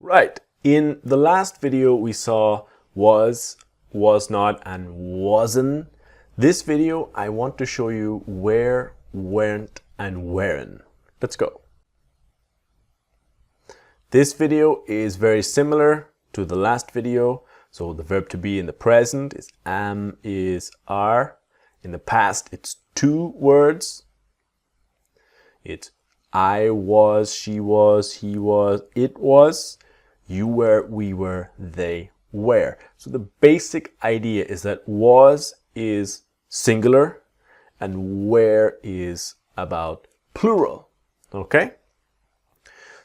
Right, in the last video we saw was not, and wasn't. This video I want to show you where, weren't, and weren't. Let's go. This video is very similar to the last video. So the verb to be in the present is am, is, are. In the past it's two words. It's I was, she was, he was, it was. You were, we were, they were. So the basic idea is that was is singular and where is about plural. Okay?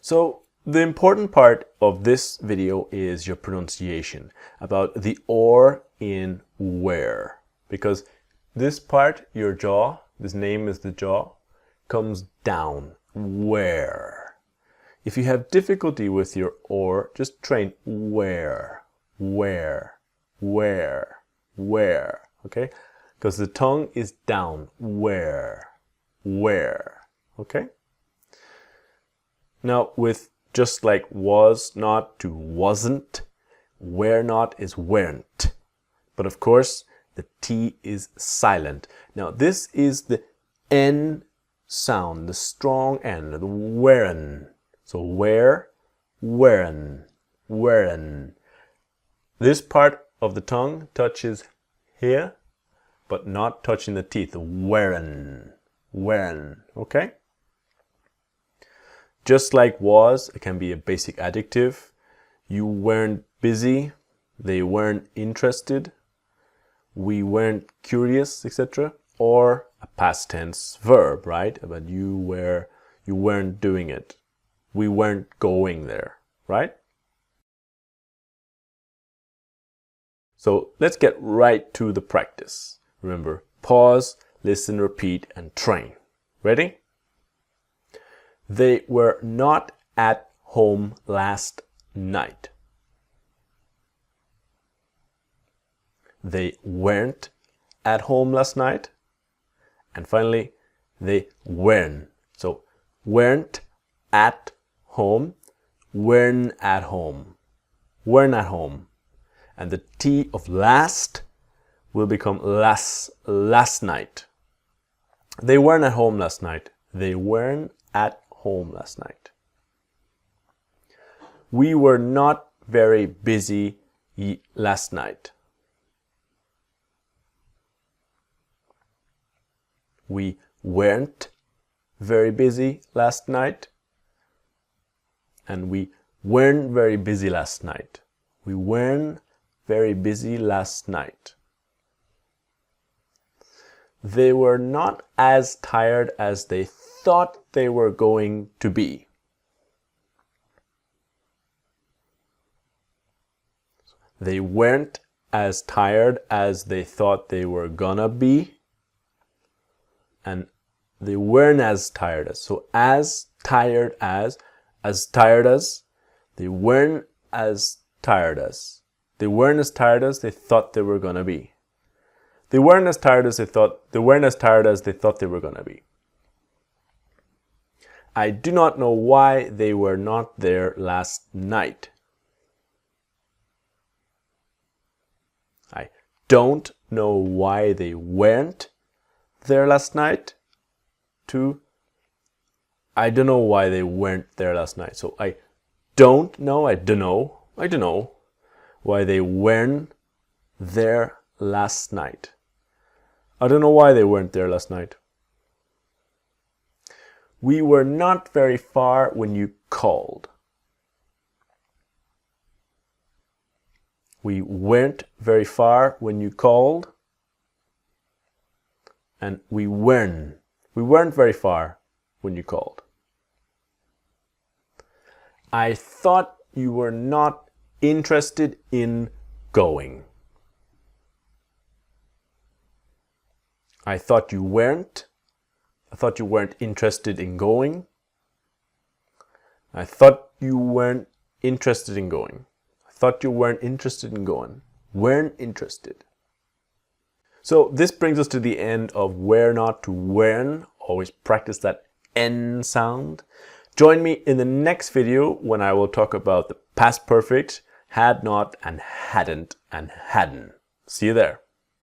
So the important part of this video is your pronunciation about the or in where. Because this part, your jaw, this name is the jaw, comes down. Where. If you have difficulty with your or, just train where, where, where, where, okay? Because the tongue is down, where, okay? Now with just like was not to wasn't, were not is weren't. But of course, the T is silent. Now this is the N sound, the strong N, the WEREN. So where, weren't, weren't. This part of the tongue touches here, but not touching the teeth. Weren't, weren't, okay? Just like was, it can be a basic adjective. You weren't busy, they weren't interested, we weren't curious, etc. Or a past tense verb, right? But you weren't doing it. We weren't going there, right? So let's get right to the practice. Remember, pause, listen, repeat, and train. Ready? They were not at home last night. They weren't at home last night. And finally, they weren't. So, weren't at home, weren't at home, weren't at home. And the T of last will become last night. They weren't at home last night. They weren't at home last night. We were not very busy last night. We weren't very busy last night. And we weren't very busy last night. We weren't very busy last night. They were not as tired as they thought they were going to be. They weren't as tired as they thought they were gonna be. And they weren't as tired as. So as tired as they weren't as tired as. They weren't as tired as they thought they were gonna be. They weren't as tired as they thought they were gonna be. I do not know why they were not there last night. I don't know why they weren't there last night. To I don't know why they weren't there last night. So I don't know why they weren't there last night. I don't know why they weren't there last night. We were not very far when you called. We weren't very far when you called. And we weren't very far when you called. I thought you were not interested in going. I thought you weren't interested in going. I thought you weren't interested in going. I thought you weren't interested in going. Weren't interested. So this brings us to the end of were not to weren't. Always practice that N sound. Join me in the next video when I will talk about the past perfect, had not and hadn't and hadn't. See you there.